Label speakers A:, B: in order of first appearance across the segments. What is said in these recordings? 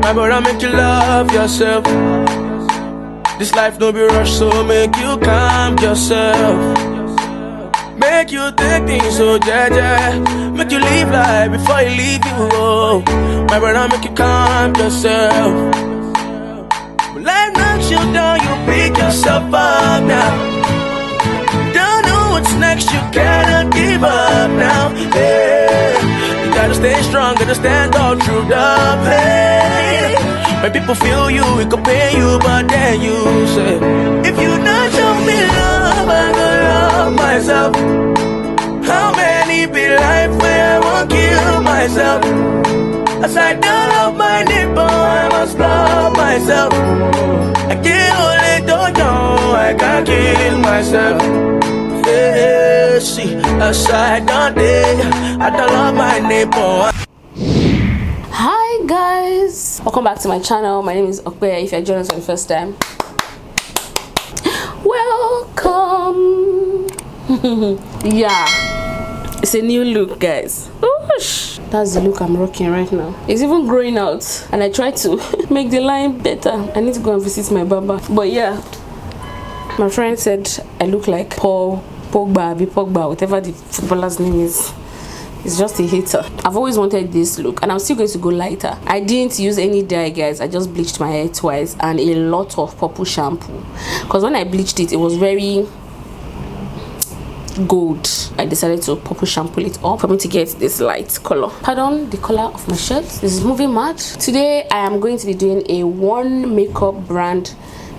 A: My brother, make you love yourself. This life no be rush, so make you calm yourself. Make you take things so jaja. Make you live life before you leave you. Oh. My brother, make you calm yourself. When life knocks you down, you pick yourself up now. Don't know what's next, you cannot give up now. Yeah. You gotta stay strong, gotta stand all through the pain. When people feel you, it could pay you, but then you say, if you not show me love, I gonna love myself. How many be life where I won't kill myself? As I don't love my neighbor, I must love myself. I can't hold it, don't know, I can't kill myself. Yeah, see, as I don't day, I don't love my neighbor.
B: Hi guys, welcome back to my channel. My name is Ope. If you're joining us for the first time, welcome. Yeah, it's a new look, guys. Oosh. That's the look I'm rocking right now. It's even growing out, and I try to make the line better. I need to go and visit my barber. But yeah, my friend said I look like Pogba, whatever the footballer's name is. It's just a hater. I've always wanted this look, and I'm still going to go lighter. I didn't use any dye, guys. I just bleached my hair twice and a lot of purple shampoo, because when I bleached it, it was very gold. I decided to purple shampoo it up for me to get this light color. Pardon the color of my shirt. This is moving mad. Today I am going to be doing a one makeup brand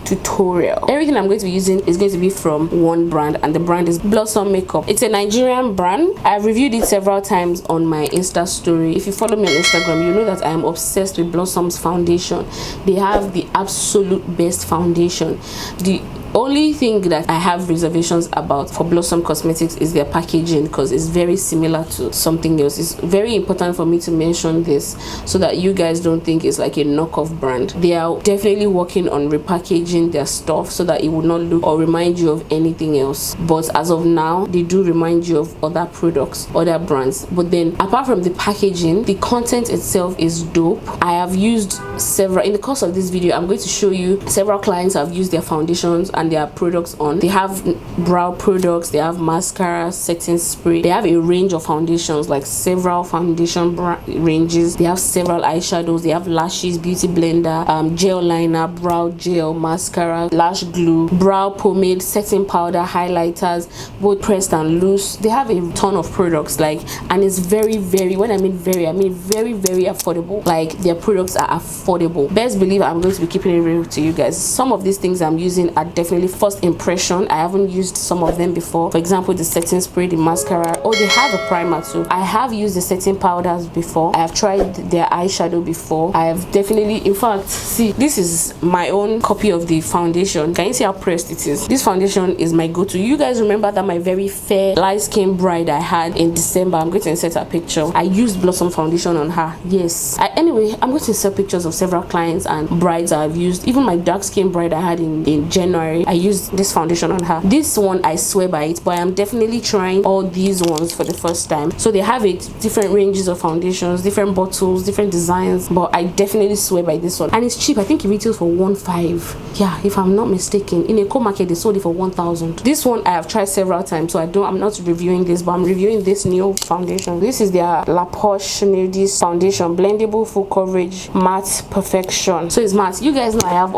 B: tutorial. Everything I'm going to be using is going to be from one brand, and the brand is Blossom Makeup. It's a Nigerian brand. I've reviewed it several times on my Insta story. If you follow me on Instagram, you know that I am obsessed with Blossom's foundation. They have the absolute best foundation. The only thing that I have reservations about for Blossom Cosmetics is their packaging, because it's very similar to something else. It's very important for me to mention this so that you guys don't think it's like a knockoff brand. They are definitely working on repackaging their stuff so that it would not look or remind you of anything else. But as of now, they do remind you of other products, other brands. But then apart from the packaging, the content itself is dope. I have used several in the course of this video. I'm going to show you several clients have used their foundations and their products on. They have brow products, they have mascara, setting spray, they have a range of foundations, like several foundation ranges. They have several eyeshadows, they have lashes, beauty blender, gel liner, brow gel, mascara, lash glue, brow pomade, setting powder, highlighters, both pressed and loose. They have a ton of products, like, and it's very, when I mean very affordable. Like, their products are affordable. Best believe I'm going to be keeping it real to you guys. Some of these things I'm using are definitely first impression. I haven't used some of them before. For example, the setting spray, the mascara. Oh, they have a primer too. I have used the setting powders before. I have tried their eyeshadow before. I have definitely, in fact, see, this is my own copy of the foundation. Can you see how pressed it is? This foundation is my go-to. You guys remember that my very fair light skin bride I had in December? I'm going to insert a picture. I used Blossom foundation on her. Yes. Anyway, I'm going to insert pictures of several clients and brides I've used. Even my dark skin bride I had in January, I used this foundation on her. This one, I swear by it, but I am definitely trying all these ones for the first time. So they have it, different ranges of foundations, different bottles, different designs, but I definitely swear by this one. And it's cheap. I think it retails for 1.5. Yeah, if I'm not mistaken. In a co-market, they sold it for 1,000. This one I have tried several times, so I'm not reviewing this, but I'm reviewing this new foundation. This is their Laporte Nudist Foundation, blendable, full coverage, matte perfection. So it's matte. You guys know I have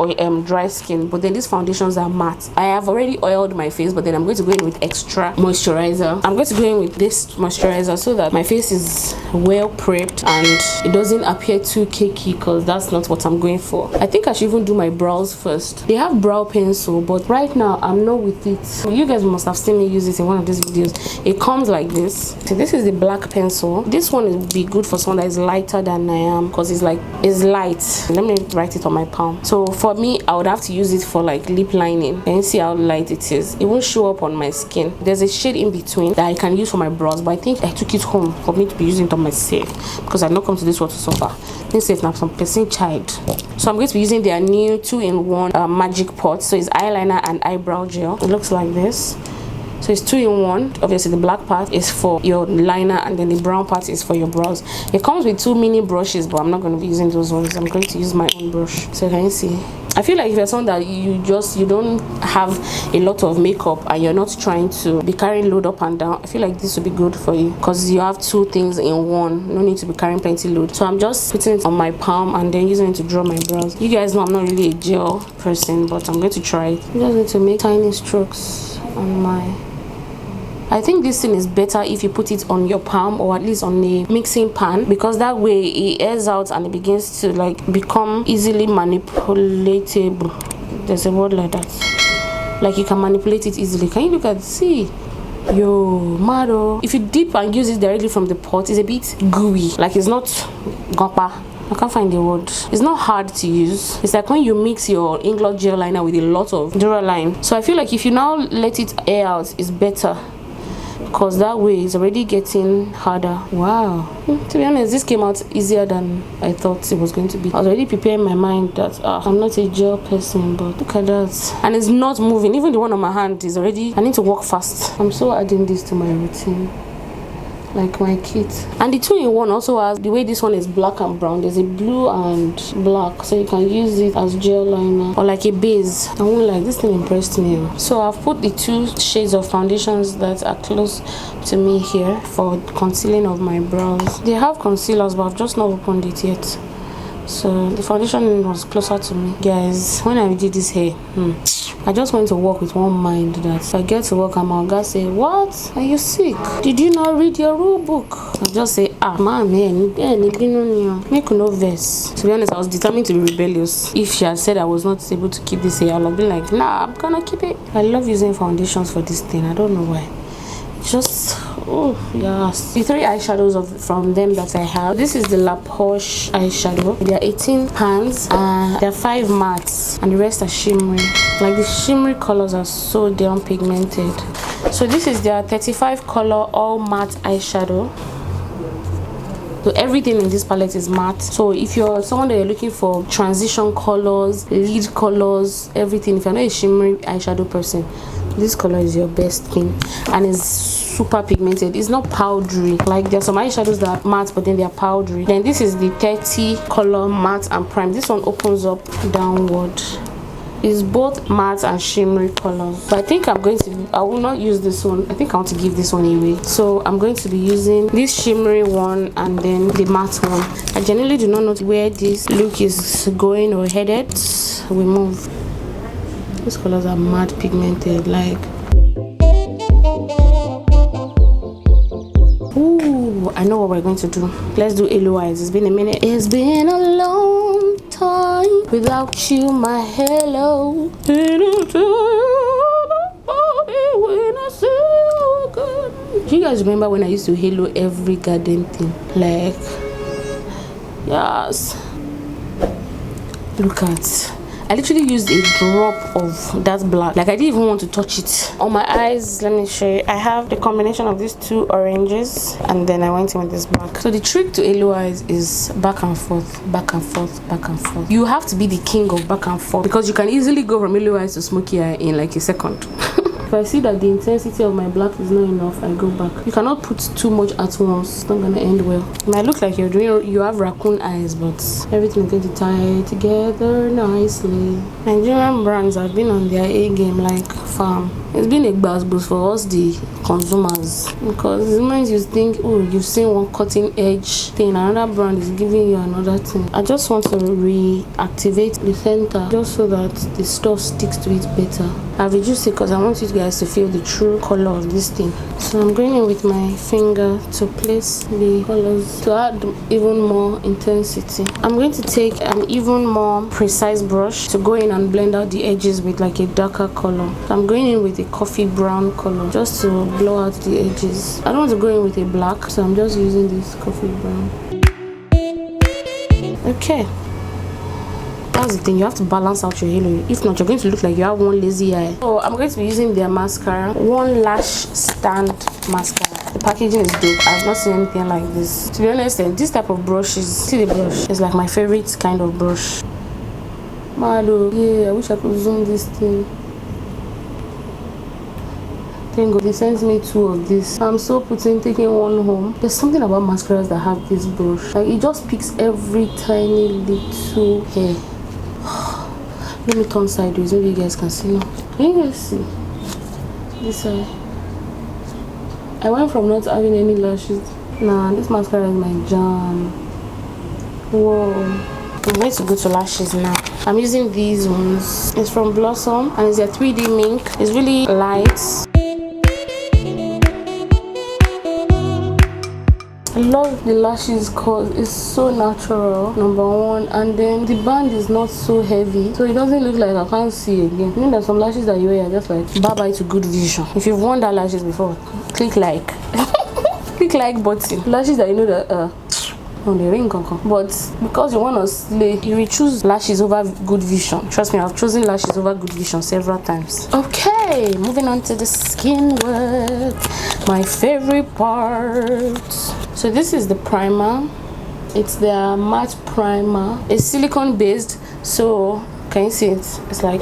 B: dry skin, but then these foundations are matte. I have already oiled my face, but then I'm going to go in with extra moisturizer. I'm going to go in with this moisturizer so that my face is well prepped and it doesn't appear too cakey, because that's not what I'm going for. I think I should even do my brows first. They have brow pencil, but right now I'm not with it. You guys must have seen me use it in one of these videos. It comes like this. So this is the black pencil. This one would be good for someone that is lighter than I am, because it's light. Let me write it on my palm. So for me, I would have to use it for like lip lining. And see how light it is. It won't show up on my skin. There's a shade in between that I can use for my brows, but I think I took it home for me to be using it on myself, because I not come to this world to suffer. Let's say now some person child. So I'm going to be using their new 2-in-1 magic pot. So it's eyeliner and eyebrow gel. It looks like this. So it's 2 in 1. Obviously the black part is for your liner and then the brown part is for your brows. It comes with 2 mini brushes, but I'm not going to be using those ones. I'm going to use my own brush. So can you see? I feel like if you're someone that you don't have a lot of makeup and you're not trying to be carrying load up and down, I feel like this would be good for you because you have 2 things in one. No need to be carrying plenty load. So I'm just putting it on my palm and then using it to draw my brows. You guys know I'm not really a gel person, but I'm going to try it. I'm just going to make tiny strokes on my... I think this thing is better if you put it on your palm or at least on a mixing pan, because that way it airs out and it begins to like become easily manipulatable. There's a word like that. Like you can manipulate it easily. Can you look at, see? Yo, mado. If you dip and use it directly from the pot, it's a bit gooey. Like it's not goppa. I can't find the word. It's not hard to use. It's like when you mix your English gel liner with a lot of Duraline. So I feel like if you now let it air out, it's better, because that way it's already getting harder. Wow. To be honest, this came out easier than I thought it was going to be. I was already preparing my mind that I'm not a gel person, but look at that. And it's not moving. Even the one on my hand is already... I need to work fast. I'm so adding this to my routine, like my kit. And the 2 in 1 also has, the way this one is black and brown, there's a blue and black, so you can use it as gel liner or like a base. I won't like, this thing impressed me. So I've put the 2 shades of foundations that are close to me here for concealing of my brows. They have concealers, but I've just not opened it yet. So the foundation was closer to me. Guys, when I did this hair, I just went to work with one mind that if I get to work and my guy say, what? Are you sick? Did you not read your rule book? I just say, man, make no verse. To be honest, I was determined to be rebellious. If she had said I was not able to keep this hair, I'll be like, nah, I'm gonna keep it. I love using foundations for this thing. I don't know why. Just... oh yes, the 3 eyeshadows from them that I have. This is the Laporte eyeshadow. There are 18 pans and there are 5 mattes and the rest are shimmery. Like the shimmery colors are so damn pigmented. So this is their 35 color all matte eyeshadow. So everything in this palette is matte. So if you're someone that you're looking for transition colors, lead colors, everything, if you're not a shimmery eyeshadow person, this color is your best thing. And it's super pigmented. It's not powdery. Like there are some eyeshadows that are matte but then they are powdery. Then this is the 30 color matte and prime. This one opens up downward. It's both matte and shimmery colors, but I think I will not use this one. I think I want to give this one away, so I'm going to be using this shimmery one and then the matte one. I generally do not know where this look is going or headed. We move. These colors are mad pigmented, like, ooh, I know what we're going to do. Let's do yellow eyes. It's been a minute. It's been a long time without you, my hello. Do you guys remember when I used to halo every goddamn thing? Like, yes. Look at, I literally used a drop of that black. Like I didn't even want to touch it. On my eyes, let me show you. I have the combination of these 2 oranges and then I went in with this black. So the trick to yellow eyes is back and forth, back and forth, back and forth. You have to be the king of back and forth because you can easily go from yellow eyes to smoky eye in like a second. If I see that the intensity of my black is not enough, I go back. You cannot put too much at once. It's not gonna end well. It might look like you have raccoon eyes, but everything is going to tie together nicely. Nigerian brands have been on their A game like farm. It's been a buzz boost for us, the consumers, because it means you think, oh, you've seen one cutting edge thing, another brand is giving you another thing. I just want to reactivate the center just so that the stuff sticks to it better. I've reduced it because I want you guys to feel the true color of this thing. So I'm going in with my finger to place the colors to add even more intensity. I'm going to take an even more precise brush to go in and blend out the edges with like a darker color. So I'm going in with a coffee brown color just to blow out the edges. I don't want to go in with a black, so I'm just using this coffee brown. Okay, that's the thing, you have to balance out your halo. If not, you're going to look like you have one lazy eye. So I'm going to be using their mascara, One Lash Stand mascara. The packaging is dope. I've not seen anything like this. To be honest, this type of brush see the brush is like my favorite kind of brush. Mado, yeah, I wish I could zoom this thing. Thank God they sent me 2 of this. I'm so taking one home. There's something about mascaras that have this brush. Like, it just picks every tiny little hair. Let me turn sideways. Maybe you guys can see now. Can you guys see? This side. I went from not having any lashes. Nah, this mascara is my jam. Whoa. I'm going to go to lashes now. I'm using these ones. It's from Blossom and it's a 3D mink. It's really light. I love the lashes because it's so natural, number one, and then the band is not so heavy, so it doesn't look like I can't see again. You know, there's some lashes that you wear just like bye bye to good vision. If you've worn that lashes before, click like. Click like button. Lashes that you know that on the ring, but because you want to slay, you will choose lashes over good vision. Trust me, I've chosen lashes over good vision several times. Okay, moving on to the skin work, my favorite part. So this is the primer. It's the matte primer. It's silicone based, so can you see it? It's like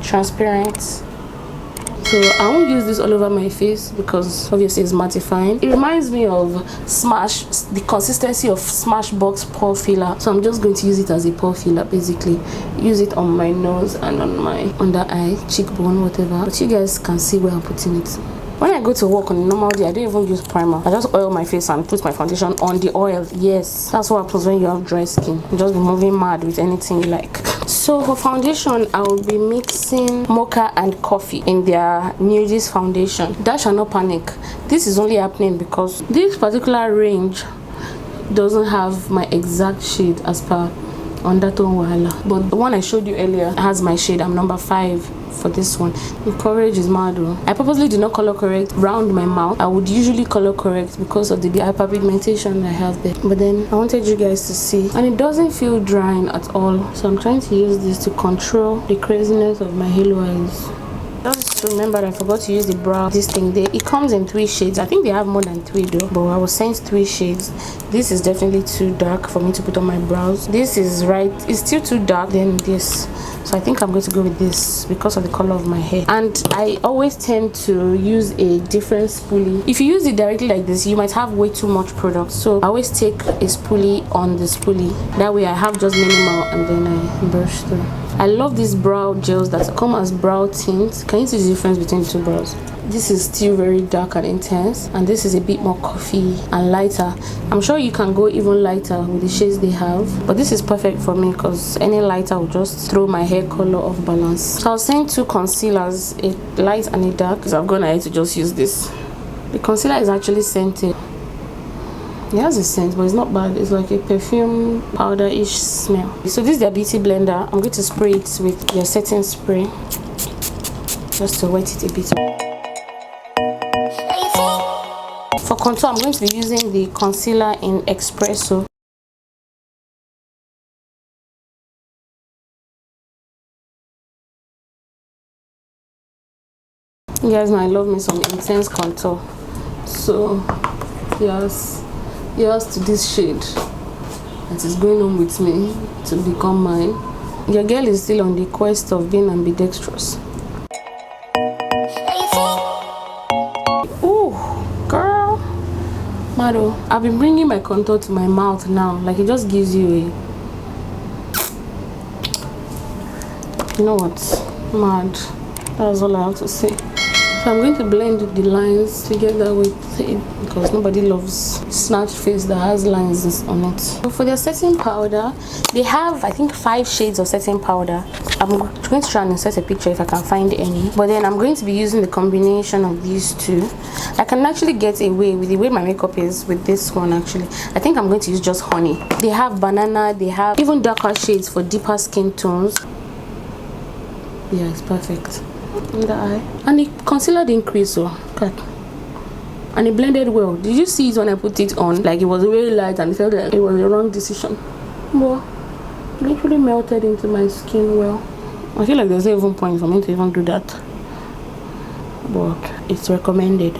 B: transparent. So I won't use this all over my face because obviously it's mattifying. It reminds me of Smash, the consistency of Smashbox pore filler. So I'm just going to use it as a pore filler, basically. Use it on my nose and on my under eye, cheekbone, whatever. But you guys can see where I'm putting it. When I go to work on a normal day, I don't even use primer. I just oil my face and put my foundation on the oil. Yes, that's what happens when you have dry skin. You just be moving mad with anything you like. So for foundation, I will be mixing Mocha and Coffee in their Nudist Foundation. That shall not panic. This is only happening because this particular range doesn't have my exact shade as per Undertone Wahala. But the one I showed you earlier has my shade. I'm number 5 for this one. The coverage is mad though. I purposely did not color correct round my mouth. I would usually color correct because of the hyperpigmentation I have there, but then I wanted you guys to see, and it doesn't feel drying at all. So I'm trying to use this to control the craziness of my halo eyes. Just remember, I forgot to use the brow this thing there. It comes in 3 shades. I think they have more than 3 though, but I was sent 3 shades. This is definitely too dark for me to put on my brows. This is right, it's still too dark than this, so I think I'm going to go with this because of the color of my hair. And I always tend to use a different spoolie. If you use it directly like this, you might have way too much product, so I always take a spoolie on the spoolie. That way I have just minimal and then I brush through. I love these brow gels that come as brow tint. Can you see the difference between the 2 brows? This is still very dark and intense, and this is a bit more coffee and lighter. I'm sure you can go even lighter with the shades they have, but this is perfect for me because any lighter will just throw my hair color off balance. So I was saying 2 concealers, a light and a dark, because I've gone ahead to just use this. The concealer is actually scented. It has a scent, but it's not bad. It's like a perfume powder-ish smell. So this is their beauty blender. I'm going to spray it with their setting spray just to wet it a bit. For contour, I'm going to be using the concealer in Espresso. You guys know I love me some intense contour. So yes. Here's to this shade that is going on with me to become mine. Your girl is still on the quest of being ambidextrous. Ooh, girl. Mado, I've been bringing my contour to my mouth now. Like, it just gives you a... You know what? Mad. That's all I have to say. So I'm going to blend the lines together with it because nobody loves snatch face that has lines on it. So for their setting powder, they have I think 5 shades of setting powder. I'm going to try and insert a picture if I can find any. But then I'm going to be using the combination of these 2. I can actually get away with the way my makeup is with this one actually. I think I'm going to use just honey. They have banana, they have even darker shades for deeper skin tones. Yeah, it's perfect. In the eye, and the concealer didn't crease, so okay. And it blended well. Did you see it when I put it on? Like, it was really light and it felt like it was the wrong decision, but it literally melted into my skin well. I feel like there's no even point for me to even do that, but it's recommended.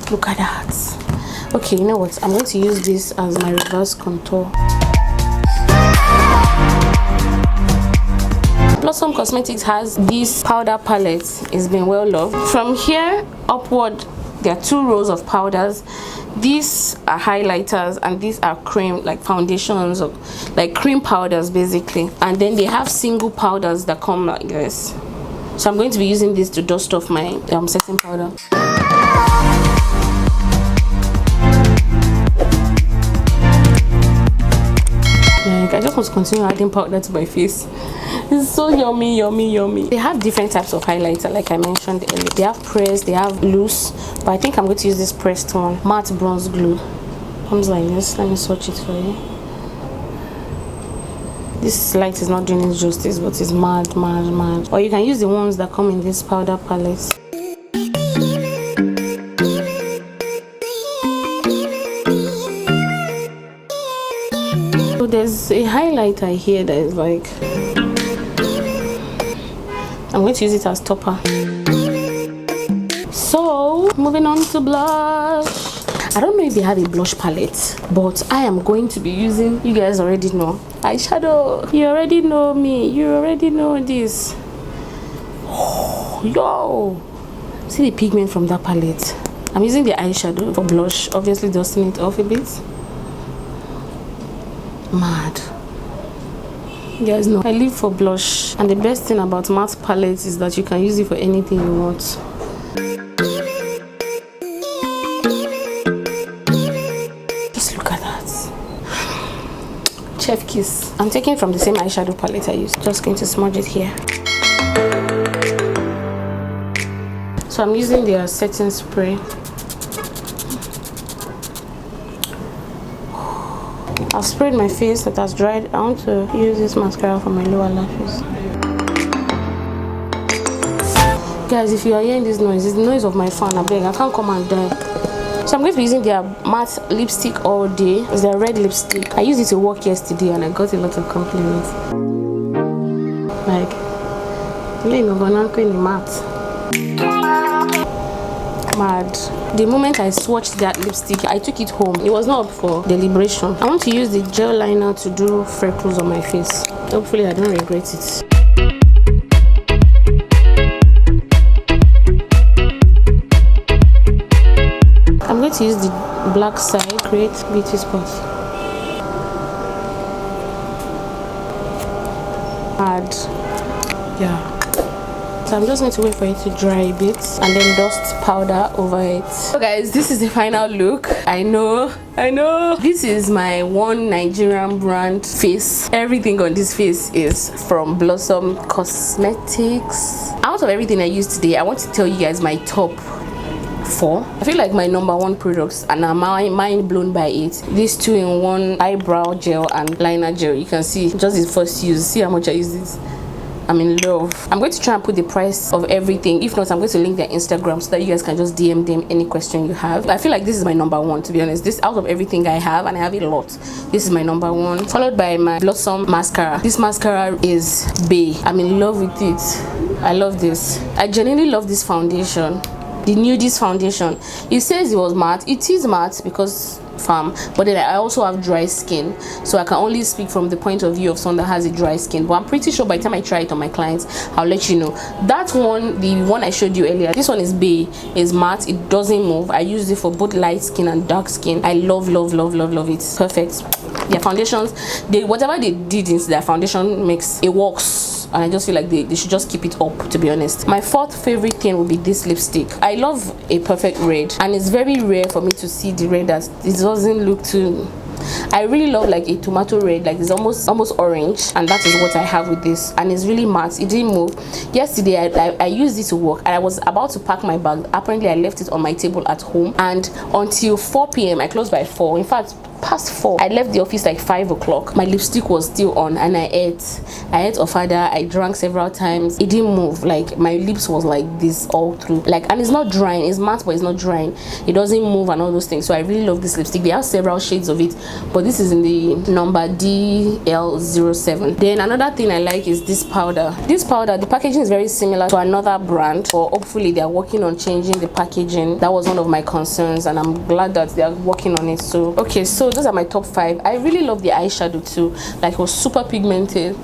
B: Look at that. Okay, you know what, I'm going to use this as my reverse contour. Blossom Cosmetics has this powder palette. It's been well loved. From here upward, there are 2 rows of powders. These are highlighters and these are cream, like foundations, or like cream powders basically. And then they have single powders that come like this. So I'm going to be using this to dust off my setting powder. Like, I just want to continue adding powder to my face. It's so yummy, yummy, yummy. They have different types of highlighter, like I mentioned earlier. They have pressed, they have loose, but I think I'm going to use this pressed one. Matte bronze glue. Comes like this. Let me swatch it for you. This light is not doing it justice, but it's mad, mad, mad. Or you can use the ones that come in this powder palette. So there's a highlighter here that is like, I'm going to use it as topper. So moving on to blush. I don't know if they have a blush palette, but I am going to be using, you guys already know, eyeshadow. You already know me, you already know this. Oh, yo, see the pigment from that palette. I'm using the eyeshadow for blush, obviously dusting it off a bit. Mad. You guys know I live for blush, and the best thing about matte palettes is that you can use it for anything you want. Chef kiss. I'm taking from the same eyeshadow palette I used. Just going to smudge it here. So I'm using their setting spray. I've sprayed my face that has dried. I want to use this mascara for my lower lashes. Guys, if you are hearing this noise, it's the noise of my fan. I beg, I can't come and die. So I'm going to be using their matte lipstick all day. It's their red lipstick. I used it to work yesterday and I got a lot of compliments. Like, mad. The moment I swatched that lipstick, I took it home. It was not up for deliberation. I want to use the gel liner to do freckles on my face. Hopefully I don't regret it. I'm going to use the black side, create beauty spots. Add, yeah. So I'm just going to wait for it to dry a bit and then dust powder over it. So guys, this is the final look. I know. This is my one Nigerian brand face. Everything on this face is from Blossom Cosmetics. Out of everything I used today, I want to tell you guys my top 4. I feel like my #1 products, and I'm mind blown by it. These 2-in-1 eyebrow gel and liner gel. You can see just the first use. See how much I use this. I'm in love. I'm going to try and put the price of everything. If not, I'm going to link their Instagram so that you guys can just DM them any question you have. I feel like this is my #1, to be honest. This, out of everything I have, and I have a lot, this is my #1, followed by my Blossom mascara. This mascara is Bay. I'm in love with it. I love this. I genuinely love this foundation, the Nudist Foundation. It says it was matte. It is matte because but then I also have dry skin, so I can only speak from the point of view of someone that has a dry skin. But I'm pretty sure by the time I try it on my clients, I'll let you know. That one, the one I showed you earlier, this one is Bay, is matte. It doesn't move. I use it for both light skin and dark skin. I love it. Perfect. Their foundations, whatever they did into their foundation mix, it works. And I just feel like they should just keep it up, to be honest. My 4th favorite thing would be this lipstick. I love a perfect red, and it's very rare for me to see the red that it doesn't look too. I really love like a tomato red, like it's almost orange, and that is what I have with this. And it's really matte. It didn't move. Yesterday I used it to work, and I was about to pack my bag. Apparently I left it on my table at home, and until 4 p.m. I closed by 4. In fact, past 4, I left the office like 5 o'clock. My lipstick was still on, and I ate ofada. I drank several times. It didn't move. Like my lips was like this all through, like, and it's not drying. It's matte, but it's not drying. It doesn't move and all those things. So I really love this lipstick. They have several shades of it, but this is in the number DL07. Then another thing I like is this powder. This powder, the packaging is very similar to another brand, but hopefully they are working on changing the packaging. That was one of my concerns, and I'm glad that they are working on it. So okay, so those are my top 5. I really love the eyeshadow too. Like, it was super pigmented.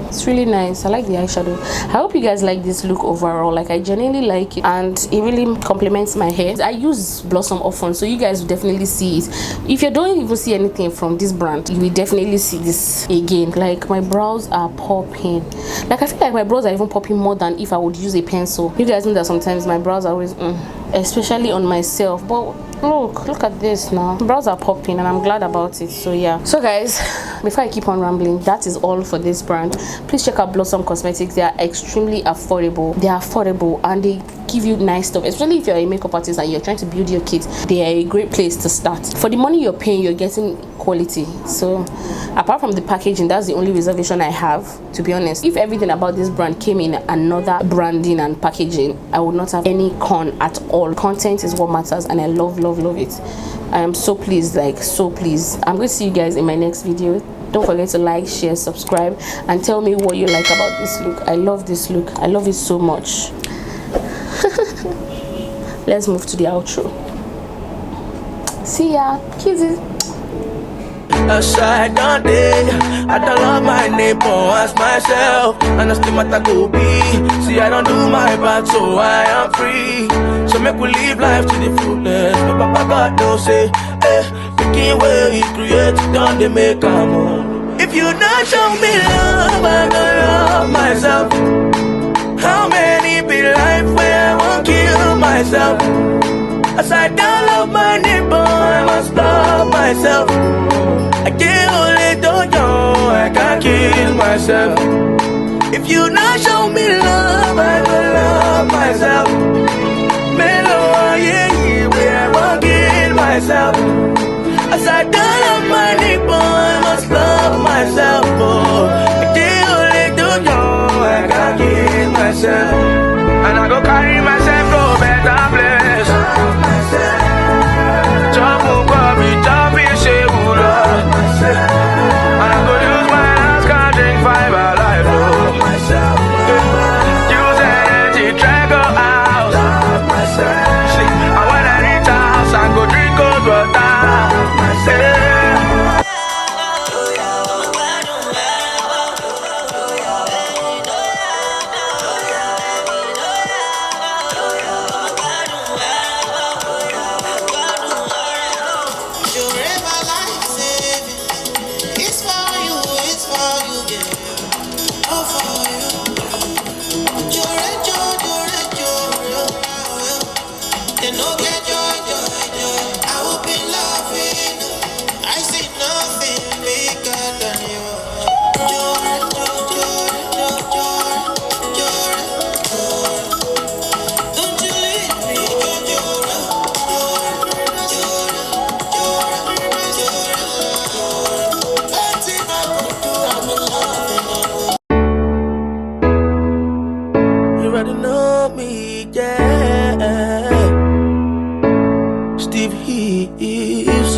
B: It's really nice. I like the eyeshadow. I hope you guys like this look overall. Like, I genuinely like it, and it really complements my hair. I use Blossom often, so you guys will definitely see it. If you don't even see anything from this brand, you will definitely see this again. Like, my brows are popping. Like, I feel like my brows are even popping more than if I would use a pencil. You guys know that sometimes my brows are always especially on myself, but look at this now. Brows are popping, and I'm glad about it. So yeah, so guys, before I keep on rambling, that is all for this brand. Please check out Blossom Cosmetics. They are extremely affordable. They are affordable, and they give you nice stuff, especially if you're a makeup artist and you're trying to build your kit. They are a great place to start. For the money you're paying, you're getting quality. So apart from the packaging, that's the only reservation I have, to be honest. If everything about this brand came in another branding and packaging, I would not have any con at all. Content is what matters, and I love it. I am so pleased, like so pleased. I'm going to see you guys in my next video. Don't forget to like, share, subscribe, and tell me what you like about this look. I love this look. I love it so much. Let's move to the outro. See ya. Kisses.
A: Aside all day, I don't love my neighbor as myself, and I still matter go be. See, I don't do my part, so I am free. So make we live life to the fullest. But Papa God don't say, picking where he created, don't they make a move. If you not show me love, I gonna love myself. How many be life where I won't kill myself? As I don't love my neighbor, I must love myself. I can't only do you, I can't kill myself. If you not show me love, I will love myself. Mellow, yeah, where I won't kill myself. As I don't love my neighbor, I must love myself. I can't only do you, I can't kill myself. And I go carry myself to a better place. Jump up, jump in, say, and I go use my hands, can't drink 5 alive, use energy, drink go out. And when I reach a house, I go drink cold water. You already know me, yeah. Steve Heaves.